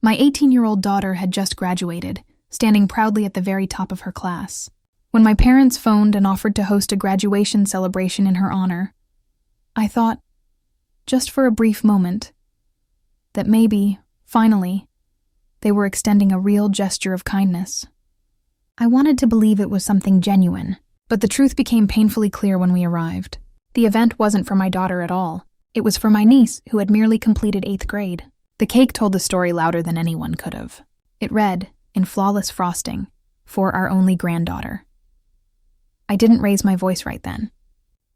My 18-year-old daughter had just graduated, standing proudly at the very top of her class. When my parents phoned and offered to host a graduation celebration in her honor, I thought, just for a brief moment, that maybe, finally, they were extending a real gesture of kindness. I wanted to believe it was something genuine, but the truth became painfully clear when we arrived. The event wasn't for my daughter at all. It was for my niece, who had merely completed 8th grade. The cake told the story louder than anyone could have. It read, in flawless frosting, "For our only granddaughter." I didn't raise my voice right then.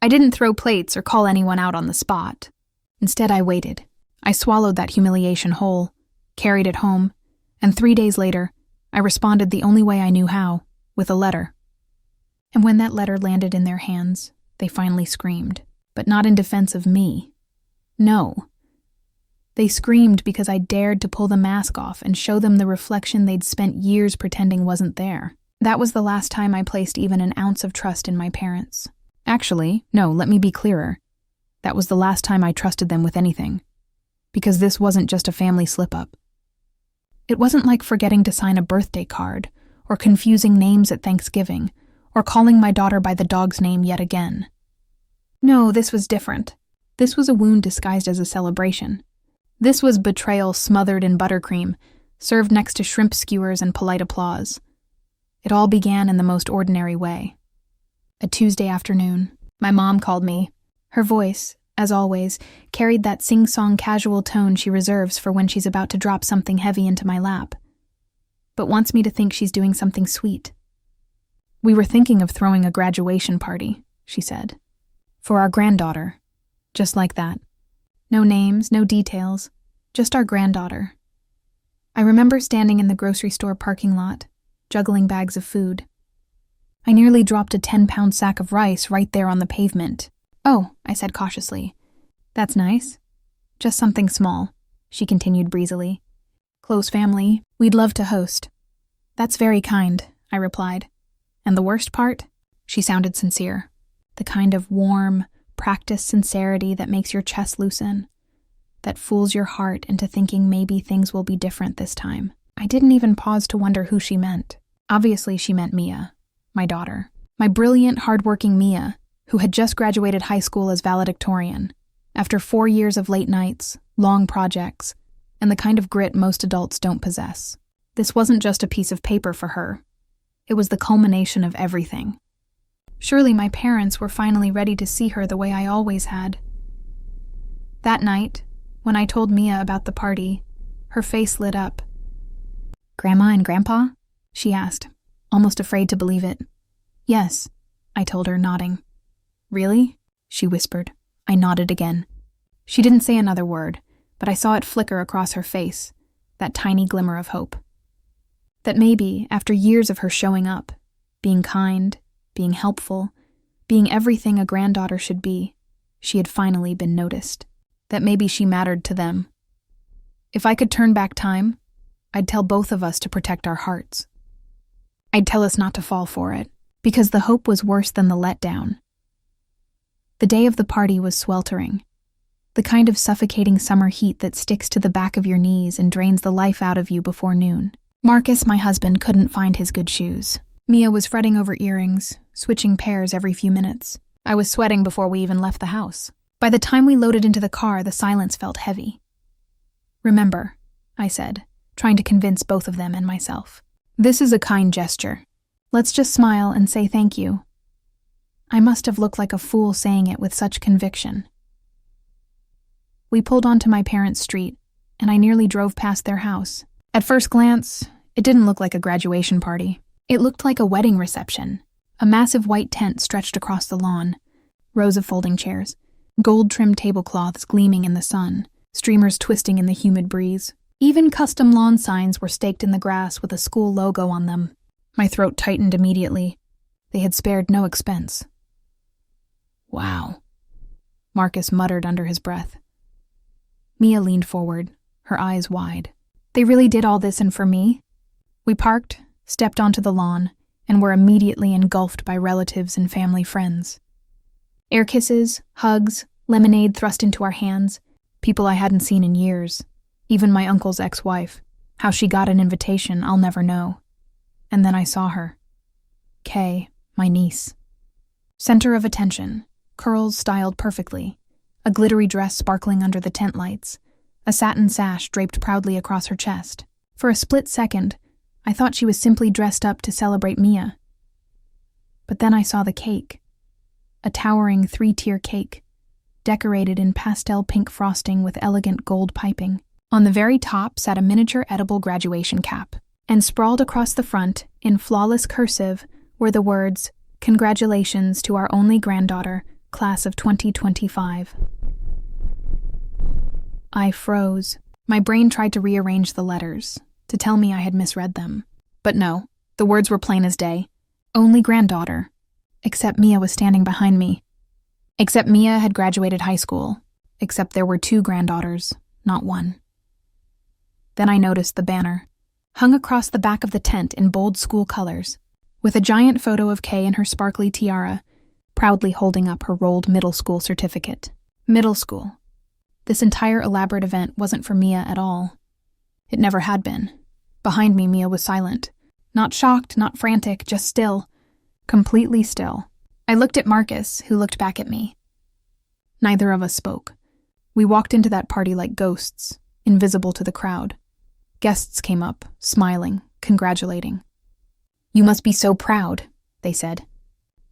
I didn't throw plates or call anyone out on the spot. Instead, I waited. I swallowed that humiliation whole, carried it home, and 3 days later, I responded the only way I knew how, with a letter. And when that letter landed in their hands, they finally screamed, but not in defense of me. No. They screamed because I dared to pull the mask off and show them the reflection they'd spent years pretending wasn't there. That was the last time I placed even an ounce of trust in my parents. Actually, no, let me be clearer. That was the last time I trusted them with anything. Because this wasn't just a family slip-up. It wasn't like forgetting to sign a birthday card, or confusing names at Thanksgiving, or calling my daughter by the dog's name yet again. No, this was different. This was a wound disguised as a celebration. This was betrayal smothered in buttercream, served next to shrimp skewers and polite applause. It all began in the most ordinary way. A Tuesday afternoon, my mom called me. Her voice, as always, carried that sing-song casual tone she reserves for when she's about to drop something heavy into my lap, but wants me to think she's doing something sweet. "We were thinking of throwing a graduation party," she said. "For our granddaughter." Just like that. No names, no details, just our granddaughter. I remember standing in the grocery store parking lot, juggling bags of food. I nearly dropped a 10-pound sack of rice right there on the pavement. "Oh," I said cautiously. "That's nice. Just something small," she continued breezily. "Close family, we'd love to host." "That's very kind," I replied. "And the worst part?" She sounded sincere. The kind of warm, practiced sincerity that makes your chest loosen, that fools your heart into thinking maybe things will be different this time. I didn't even pause to wonder who she meant. Obviously, she meant Mia, my daughter. My brilliant, hardworking Mia, who had just graduated high school as valedictorian, after 4 years of late nights, long projects, and the kind of grit most adults don't possess. This wasn't just a piece of paper for her. It was the culmination of everything. Surely my parents were finally ready to see her the way I always had. That night, when I told Mia about the party, her face lit up. "Grandma and Grandpa?" she asked, almost afraid to believe it. "Yes," I told her, nodding. "Really?" she whispered. I nodded again. She didn't say another word, but I saw it flicker across her face, that tiny glimmer of hope. That maybe, after years of her showing up, being kind, being helpful, being everything a granddaughter should be, she had finally been noticed. That maybe she mattered to them. If I could turn back time, I'd tell both of us to protect our hearts. I'd tell us not to fall for it, because the hope was worse than the letdown. The day of the party was sweltering, the kind of suffocating summer heat that sticks to the back of your knees and drains the life out of you before noon. Marcus, my husband, couldn't find his good shoes. Mia was fretting over earrings, switching pairs every few minutes. I was sweating before we even left the house. By the time we loaded into the car, the silence felt heavy. "Remember," I said, trying to convince both of them and myself. "This is a kind gesture. Let's just smile and say thank you." I must have looked like a fool saying it with such conviction. We pulled onto my parents' street, and I nearly drove past their house. At first glance, it didn't look like a graduation party. It looked like a wedding reception. A massive white tent stretched across the lawn, rows of folding chairs, gold-trimmed tablecloths gleaming in the sun, streamers twisting in the humid breeze. Even custom lawn signs were staked in the grass with a school logo on them. My throat tightened immediately. They had spared no expense. "Wow," Marcus muttered under his breath. Mia leaned forward, her eyes wide. "They really did all this and for me?" We parked, stepped onto the lawn, and were immediately engulfed by relatives and family friends. Air kisses, hugs, lemonade thrust into our hands, people I hadn't seen in years, even my uncle's ex-wife. How she got an invitation, I'll never know. And then I saw her. Kay, my niece. Center of attention, curls styled perfectly, a glittery dress sparkling under the tent lights, a satin sash draped proudly across her chest. For a split second, I thought she was simply dressed up to celebrate Mia. But then I saw the cake. A towering 3-tier cake, decorated in pastel pink frosting with elegant gold piping. On the very top sat a miniature edible graduation cap, and sprawled across the front, in flawless cursive, were the words, "Congratulations to our only granddaughter, class of 2025. I froze. My brain tried to rearrange the letters, to tell me I had misread them. But no, the words were plain as day. Only granddaughter. Except Mia was standing behind me. Except Mia had graduated high school. Except there were 2 granddaughters, not 1. Then I noticed the banner, hung across the back of the tent in bold school colors, with a giant photo of Kay in her sparkly tiara, proudly holding up her rolled middle school certificate. Middle school. This entire elaborate event wasn't for Mia at all. It never had been. Behind me, Mia was silent. Not shocked, not frantic, just still. Completely still. I looked at Marcus, who looked back at me. Neither of us spoke. We walked into that party like ghosts, invisible to the crowd. Guests came up, smiling, congratulating. "You must be so proud," they said.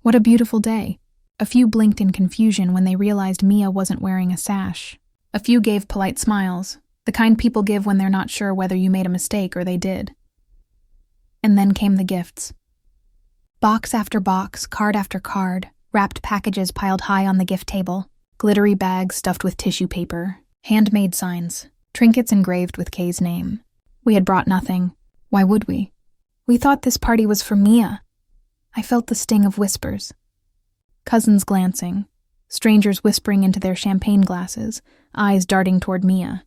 What a beautiful day. A few blinked in confusion when they realized Mia wasn't wearing a sash. A few gave polite smiles, the kind people give when they're not sure whether you made a mistake or they did. And then came the gifts. Box after box, card after card, wrapped packages piled high on the gift table, glittery bags stuffed with tissue paper, handmade signs, trinkets engraved with Kay's name. We had brought nothing. Why would we? We thought this party was for Mia. I felt the sting of whispers. Cousins glancing, strangers whispering into their champagne glasses, eyes darting toward Mia.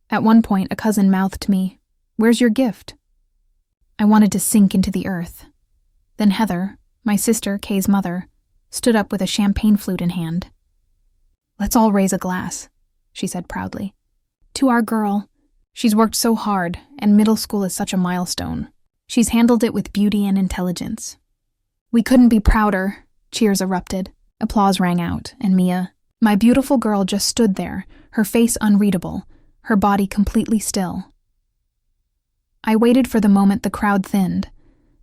At one point, a cousin mouthed to me, "Where's your gift?" I wanted to sink into the earth. Then Heather, my sister, Kay's mother, stood up with a champagne flute in hand. "Let's all raise a glass," she said proudly. "To our girl. She's worked so hard, and middle school is such a milestone. She's handled it with beauty and intelligence." We couldn't be prouder. Cheers erupted. Applause rang out, and Mia, my beautiful girl, just stood there, her face unreadable, her body completely still. I waited for the moment the crowd thinned.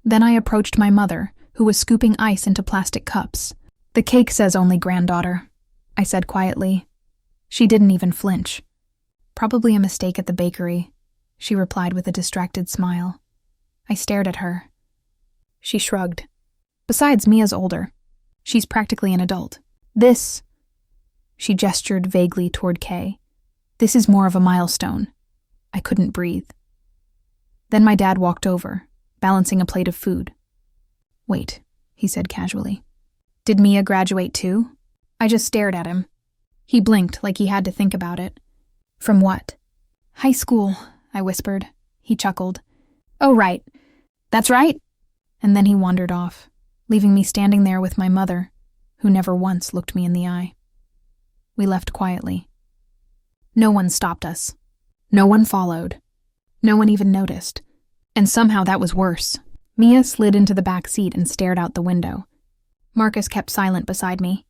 Then I approached my mother, who was scooping ice into plastic cups. "The cake says only granddaughter," I said quietly. She didn't even flinch. "Probably a mistake at the bakery," she replied with a distracted smile. I stared at her. She shrugged. "Besides, Mia's older. She's practically an adult. This," she gestured vaguely toward Kay, "this is more of a milestone." I couldn't breathe. Then my dad walked over, balancing a plate of food. "Wait," he said casually. "Did Mia graduate too?" I just stared at him. He blinked like he had to think about it. "From what?" "High school," I whispered. He chuckled. "Oh, right. That's right." And then he wandered off, leaving me standing there with my mother, who never once looked me in the eye. We left quietly. No one stopped us. No one followed. No one even noticed. And somehow that was worse. Mia slid into the back seat and stared out the window. Marcus kept silent beside me.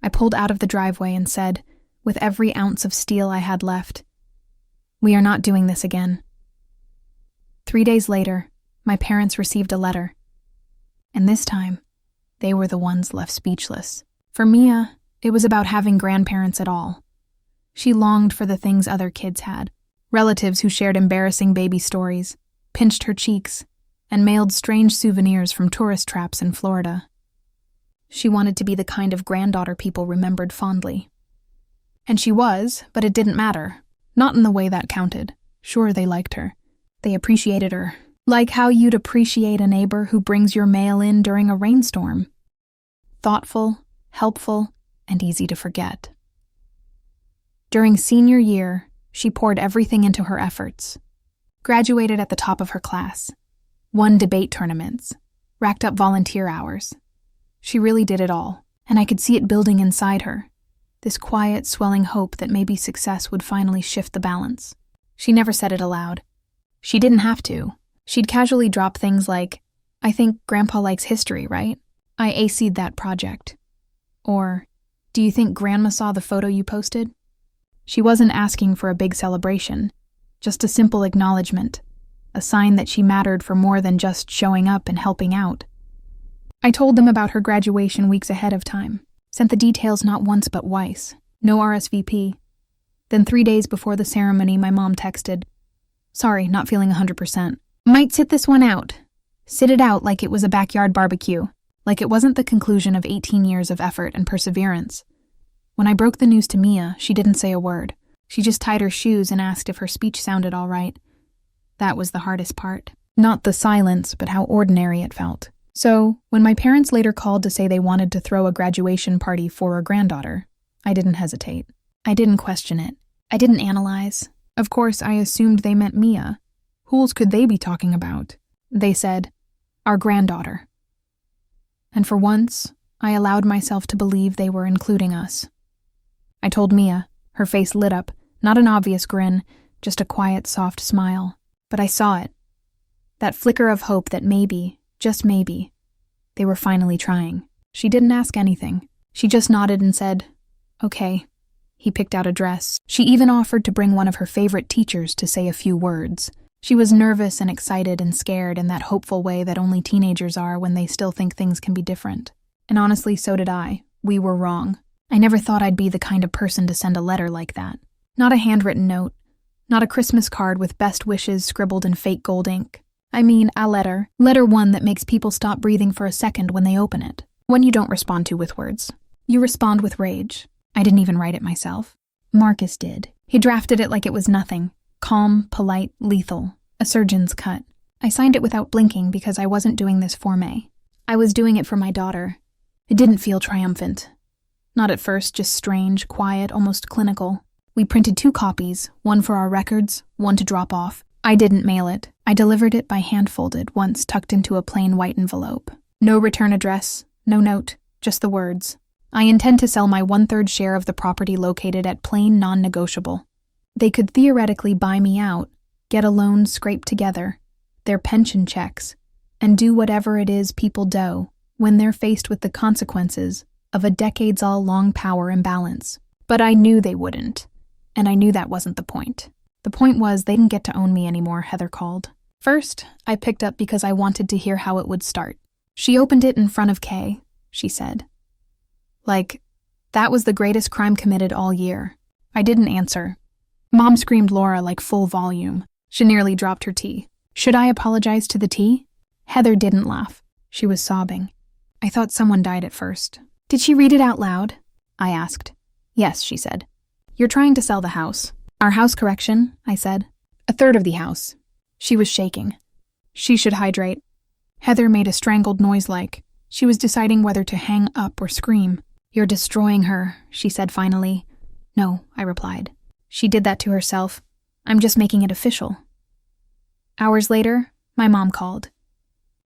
I pulled out of the driveway and said, with every ounce of steel I had left, "We are not doing this again." 3 days later, my parents received a letter. And this time, they were the ones left speechless. For Mia, it was about having grandparents at all. She longed for the things other kids had. Relatives who shared embarrassing baby stories, pinched her cheeks, and mailed strange souvenirs from tourist traps in Florida. She wanted to be the kind of granddaughter people remembered fondly. And she was, but it didn't matter. Not in the way that counted. Sure, they liked her. They appreciated her. Like how you'd appreciate a neighbor who brings your mail in during a rainstorm. Thoughtful, helpful, and easy to forget. During senior year, she poured everything into her efforts. Graduated at the top of her class. Won debate tournaments. Racked up volunteer hours. She really did it all, and I could see it building inside her. This quiet, swelling hope that maybe success would finally shift the balance. She never said it aloud. She didn't have to. She'd casually drop things like, "I think Grandpa likes history, right? I AC'd that project." Or, "Do you think Grandma saw the photo you posted?" She wasn't asking for a big celebration, just a simple acknowledgement, a sign that she mattered for more than just showing up and helping out. I told them about her graduation weeks ahead of time, sent the details not once but twice, no RSVP. Then 3 days before the ceremony, my mom texted, "Sorry, not feeling 100%. Might sit this one out. Sit it out like it was a backyard barbecue, like it wasn't the conclusion of 18 years of effort and perseverance." When I broke the news to Mia, she didn't say a word. She just tied her shoes and asked if her speech sounded all right. That was the hardest part. Not the silence, but how ordinary it felt. So, when my parents later called to say they wanted to throw a graduation party for a granddaughter, I didn't hesitate. I didn't question it. I didn't analyze. Of course, I assumed they meant Mia. Who else could they be talking about? They said, "Our granddaughter." And for once, I allowed myself to believe they were including us. I told Mia. Her face lit up, not an obvious grin, just a quiet, soft smile. But I saw it. That flicker of hope that maybe, just maybe, they were finally trying. She didn't ask anything. She just nodded and said, "Okay." He picked out a dress. She even offered to bring one of her favorite teachers to say a few words. She was nervous and excited and scared in that hopeful way that only teenagers are when they still think things can be different. And honestly, so did I. We were wrong. I never thought I'd be the kind of person to send a letter like that. Not a handwritten note. Not a Christmas card with best wishes scribbled in fake gold ink. I mean, a letter. Letter one that makes people stop breathing for a second when they open it. One you don't respond to with words. You respond with rage. I didn't even write it myself. Marcus did. He drafted it like it was nothing. Calm, polite, lethal. A surgeon's cut. I signed it without blinking because I wasn't doing this for May. I was doing it for my daughter. It didn't feel triumphant. Not at first, just strange, quiet, almost clinical. We printed 2 copies, one for our records, one to drop off. I didn't mail it. I delivered it by hand-folded, once tucked into a plain white envelope. No return address, no note, just the words. I intend to sell my 1/3 share of the property located at plain non-negotiable. They could theoretically buy me out, get a loan scraped together, their pension checks, and do whatever it is people do when they're faced with the consequences of a decades-long power imbalance. But I knew they wouldn't, and I knew that wasn't the point. The point was they didn't get to own me anymore, Heather called. First, I picked up because I wanted to hear how it would start. She opened it in front of Kay, she said. Like, that was the greatest crime committed all year. I didn't answer. Mom screamed Laura like full volume. She nearly dropped her tea. Should I apologize to the tea? Heather didn't laugh. She was sobbing. I thought someone died at first. Did she read it out loud? I asked. Yes, she said. You're trying to sell the house. Our house correction, I said. 1/3 of the house. She was shaking. She should hydrate. Heather made a strangled noise like she was deciding whether to hang up or scream. You're destroying her, she said finally. No, I replied. She did that to herself. I'm just making it official. Hours later, my mom called.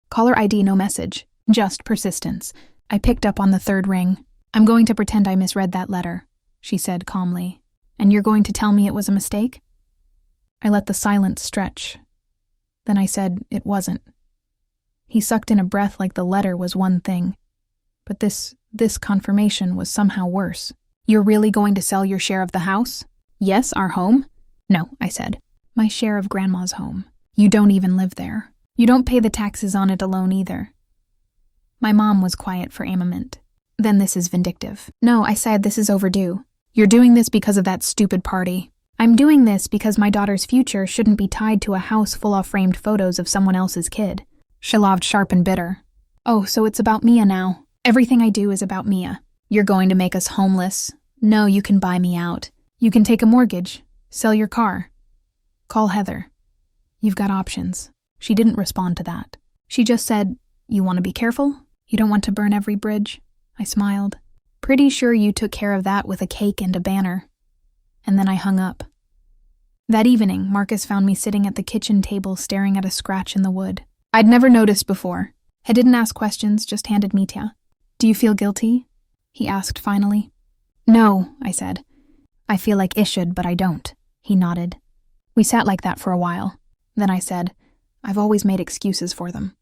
Caller ID, no message, just persistence. I picked up on the 3rd ring. I'm going to pretend I misread that letter, she said calmly. And you're going to tell me it was a mistake? I let the silence stretch. Then I said it wasn't. He sucked in a breath like the letter was one thing. But this confirmation was somehow worse. You're really going to sell your share of the house? Yes, our home? No, I said. My share of Grandma's home. You don't even live there. You don't pay the taxes on it alone either. My mom was quiet for a moment. Then this is vindictive. No, I said this is overdue. You're doing this because of that stupid party. I'm doing this because my daughter's future shouldn't be tied to a house full of framed photos of someone else's kid. She laughed sharp and bitter. Oh, so it's about Mia now. Everything I do is about Mia. You're going to make us homeless. No, you can buy me out. You can take a mortgage. Sell your car. Call Heather. You've got options. She didn't respond to that. She just said, you want to be careful? You don't want to burn every bridge? I smiled. Pretty sure you took care of that with a cake and a banner. And then I hung up. That evening, Marcus found me sitting at the kitchen table staring at a scratch in the wood. I'd never noticed before. I didn't ask questions, just handed me tea. Do you feel guilty? He asked finally. No, I said. I feel like I should, but I don't. He nodded. We sat like that for a while. Then I said, "I've always made excuses for them.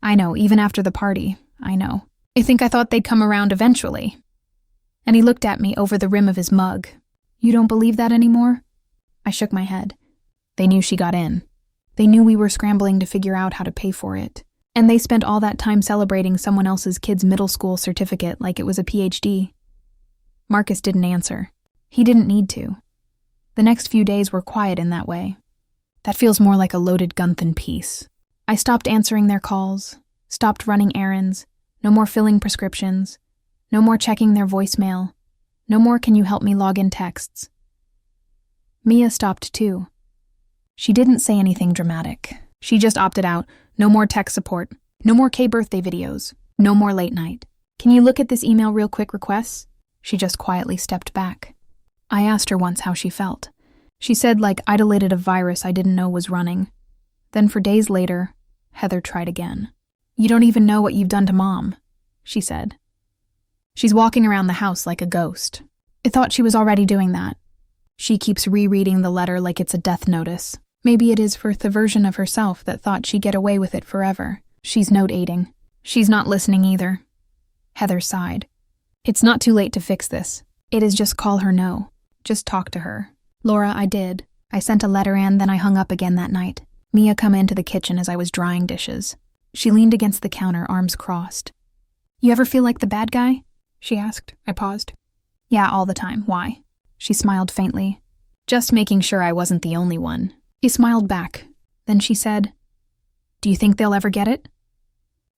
I know, even after the party, I know. I think I thought they'd come around eventually." And he looked at me over the rim of his mug. "You don't believe that anymore?" I shook my head. They knew she got in. They knew we were scrambling to figure out how to pay for it. And they spent all that time celebrating someone else's kid's middle school certificate like it was a PhD. Marcus didn't answer. He didn't need to. The next few days were quiet in that way. That feels more like a loaded gun than peace. I stopped answering their calls, stopped running errands, no more filling prescriptions, no more checking their voicemail, no more "can you help me" login texts. Mia stopped too. She didn't say anything dramatic. She just opted out. No more tech support, no more K-birthday videos, no more late night. "Can you look at this email real quick" requests? She just quietly stepped back. I asked her once how she felt. She said like I'd let a virus I didn't know was running. Then for days later, Heather tried again. "You don't even know what you've done to Mom," she said. "She's walking around the house like a ghost." I thought she was already doing that. She keeps rereading the letter like it's a death notice. Maybe it is for the version of herself that thought she'd get away with it forever. She's note-aiding. She's not listening either. Heather sighed. "It's not too late to fix this. It is just call her no. Just talk to her." Laura, I did. I sent a letter and then I hung up again that night. Mia come into the kitchen as I was drying dishes. She leaned against the counter, arms crossed. "You ever feel like the bad guy?" she asked. I paused. "Yeah, all the time. Why?" She smiled faintly. "Just making sure I wasn't the only one." He smiled back. Then she said, "Do you think they'll ever get it?"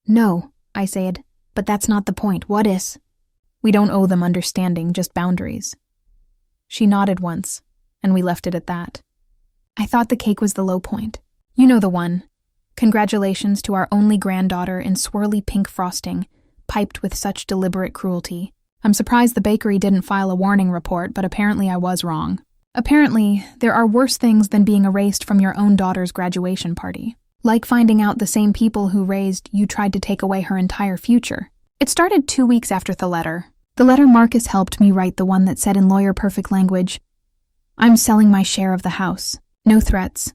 "No," I said, "but that's not the point. What is?" "We don't owe them understanding, just boundaries." She nodded once, and we left it at that. I thought the cake was the low point. You know the one. Congratulations to our only granddaughter in swirly pink frosting, piped with such deliberate cruelty. I'm surprised the bakery didn't file a warning report, but apparently I was wrong. Apparently, there are worse things than being erased from your own daughter's graduation party. Like finding out the same people who raised you tried to take away her entire future. It started 2 weeks after the letter. The letter Marcus helped me write, the one that said in lawyer-perfect language, "I'm selling my share of the house. No threats.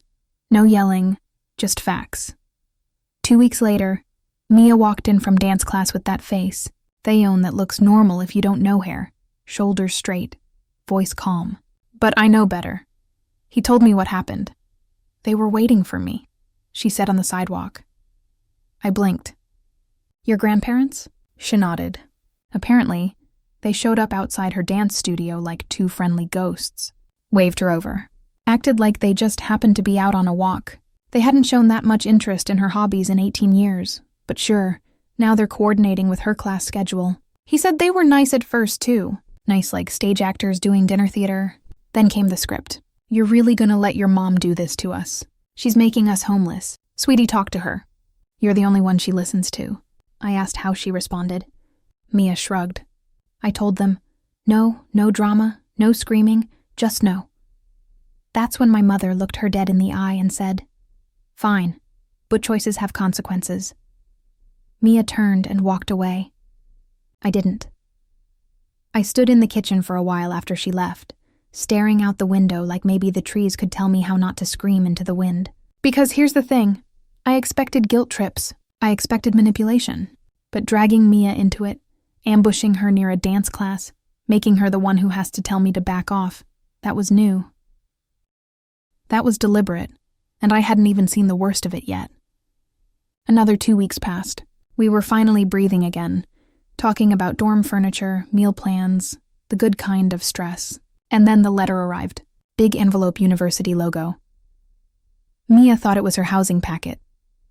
No yelling. Just facts." 2 weeks later, Mia walked in from dance class with that face, Thayon that looks normal if you don't know her. Shoulders straight. Voice calm. But I know better. He told me what happened. "They were waiting for me," she said on the sidewalk. I blinked. "Your grandparents?" She nodded. Apparently, they showed up outside her dance studio like two friendly ghosts. Waved her over. Acted like they just happened to be out on a walk. They hadn't shown that much interest in her hobbies in 18 years. But sure, now they're coordinating with her class schedule. He said they were nice at first, too. Nice like stage actors doing dinner theater. Then came the script. "You're really gonna let your mom do this to us? She's making us homeless. Sweetie, talk to her. You're the only one she listens to." I asked how she responded. Mia shrugged. I told them, "No drama, no screaming, just no." That's when my mother looked her dead in the eye and said, "Fine, but choices have consequences." Mia turned and walked away. I didn't. I stood in the kitchen for a while after she left, staring out the window like maybe the trees could tell me how not to scream into the wind. Because here's the thing. I expected guilt trips. I expected manipulation. But dragging Mia into it, ambushing her near a dance class, making her the one who has to tell me to back off, that was new. That was deliberate, and I hadn't even seen the worst of it yet. Another 2 weeks passed. We were finally breathing again, talking about dorm furniture, meal plans, the good kind of stress. And then the letter arrived. Big envelope university logo. Mia thought it was her housing packet.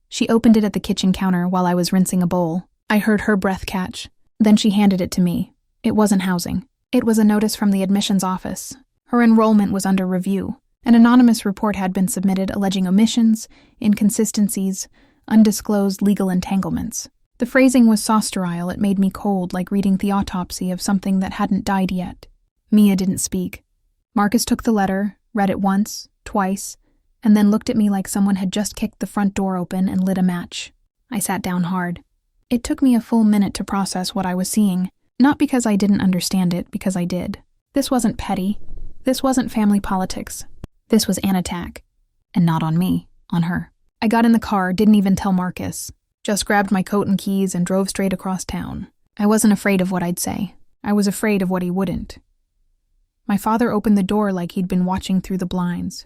She opened it at the kitchen counter while I was rinsing a bowl. I heard her breath catch. Then she handed it to me. It wasn't housing. It was a notice from the admissions office. Her enrollment was under review. An anonymous report had been submitted alleging omissions, inconsistencies, undisclosed legal entanglements. The phrasing was so sterile it made me cold, like reading the autopsy of something that hadn't died yet. Mia didn't speak. Marcus took the letter, read it once, twice, and then looked at me like someone had just kicked the front door open and lit a match. I sat down hard. It took me a full minute to process what I was seeing, not because I didn't understand it, because I did. This wasn't petty. This wasn't family politics. This was an attack. And not on me. on her. I got in the car, didn't even tell Marcus. Just grabbed my coat and keys and drove straight across town. I wasn't afraid of what I'd say. I was afraid of what he wouldn't. My father opened the door like he'd been watching through the blinds.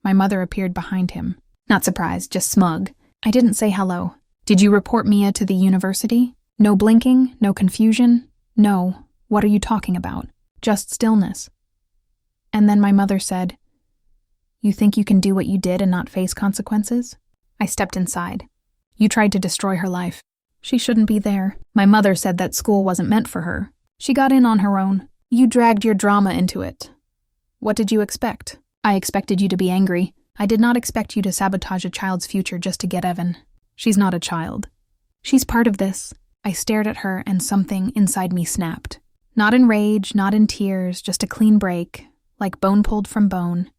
My mother appeared behind him. Not surprised, just smug. I didn't say hello. Did you report Mia to the university? No blinking, no confusion. No, what are you talking about? Just stillness. And then my mother said, "You think you can do what you did and not face consequences?" I stepped inside. You tried to destroy her life. She shouldn't be there. My mother said that school wasn't meant for her. She got in on her own. You dragged your drama into it. What did you expect? I expected you to be angry. I did not expect you to sabotage a child's future just to get Evan. She's not a child. She's part of this. I stared at her and something inside me snapped. Not in rage, not in tears, just a clean break, like bone pulled from bone.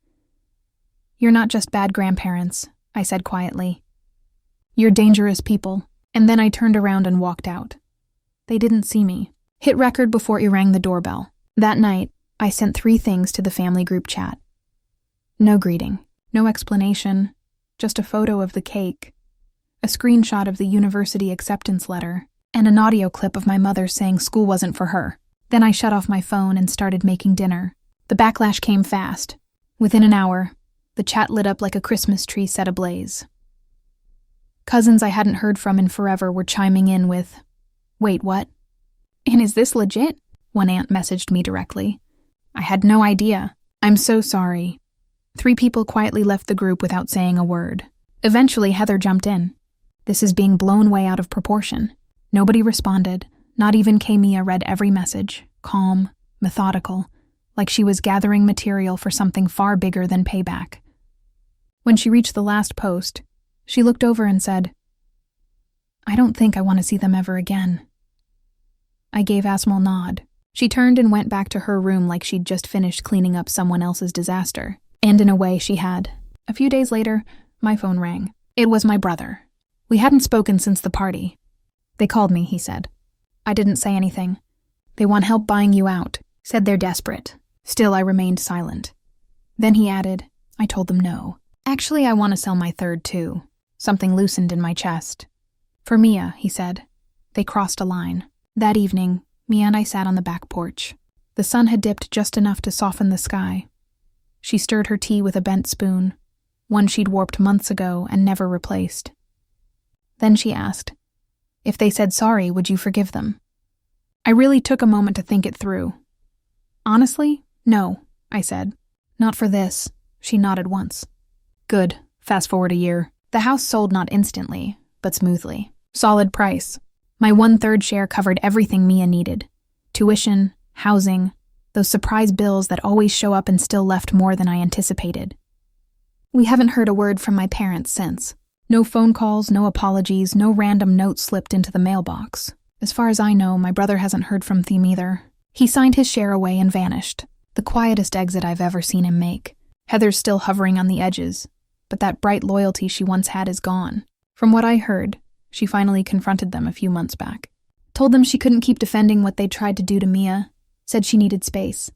You're not just bad grandparents, I said quietly. You're dangerous people. And then I turned around and walked out. They didn't see me. Hit record before it rang the doorbell. That night, I sent 3 things to the family group chat. No greeting, no explanation, just a photo of the cake, a screenshot of the university acceptance letter, and an audio clip of my mother saying school wasn't for her. Then I shut off my phone and started making dinner. The backlash came fast. Within an hour, the chat lit up like a Christmas tree set ablaze. Cousins I hadn't heard from in forever were chiming in with, "Wait, what? And is this legit?" One aunt messaged me directly. I had no idea. "I'm so sorry." 3 people quietly left the group without saying a word. Eventually, Heather jumped in. This is being blown way out of proportion. Nobody responded. Not even Mia read every message, calm, methodical, like she was gathering material for something far bigger than payback. When she reached the last post, she looked over and said, "I don't think I want to see them ever again." I gave a small nod. She turned and went back to her room like she'd just finished cleaning up someone else's disaster. And in a way, she had. A few days later, my phone rang. It was my brother. We hadn't spoken since the party. "They called me," he said. I didn't say anything. "They want help buying you out," said they're desperate. Still, I remained silent. Then he added, I told them no. "Actually, I want to sell my third too." Something loosened in my chest. "For Mia," he said. They crossed a line. That evening, Mia and I sat on the back porch. The sun had dipped just enough to soften the sky. She stirred her tea with a bent spoon, one she'd warped months ago and never replaced. Then she asked, "If they said sorry, would you forgive them?" I really took a moment to think it through. "Honestly, no," I said. "Not for this." She nodded once. "Good." Fast forward a year. The house sold not instantly, but smoothly. Solid price. My 1/3 share covered everything Mia needed. Tuition, housing, those surprise bills that always show up and still left more than I anticipated. We haven't heard a word from my parents since. No phone calls, no apologies, no random notes slipped into the mailbox. As far as I know, my brother hasn't heard from Theme either. He signed his share away and vanished. The quietest exit I've ever seen him make. Heather's still hovering on the edges, but that bright loyalty she once had is gone. From what I heard, she finally confronted them a few months back. Told them she couldn't keep defending what they'd tried to do to Mia. Said she needed space.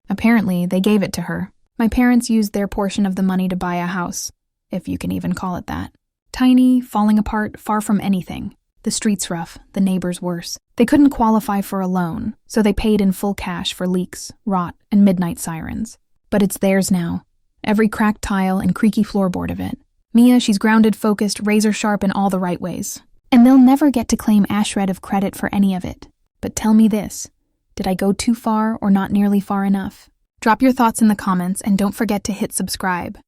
Apparently, they gave it to her. My parents used their portion of the money to buy a house, if you can even call it that. Tiny, falling apart, far from anything. The streets rough, the neighbors worse. They couldn't qualify for a loan, so they paid in full cash for leaks, rot, and midnight sirens. But it's theirs now. Every cracked tile and creaky floorboard of it. Mia, she's grounded, focused, razor sharp in all the right ways. And they'll never get to claim a shred of credit for any of it. But tell me this, did I go too far or not nearly far enough? Drop your thoughts in the comments and don't forget to hit subscribe.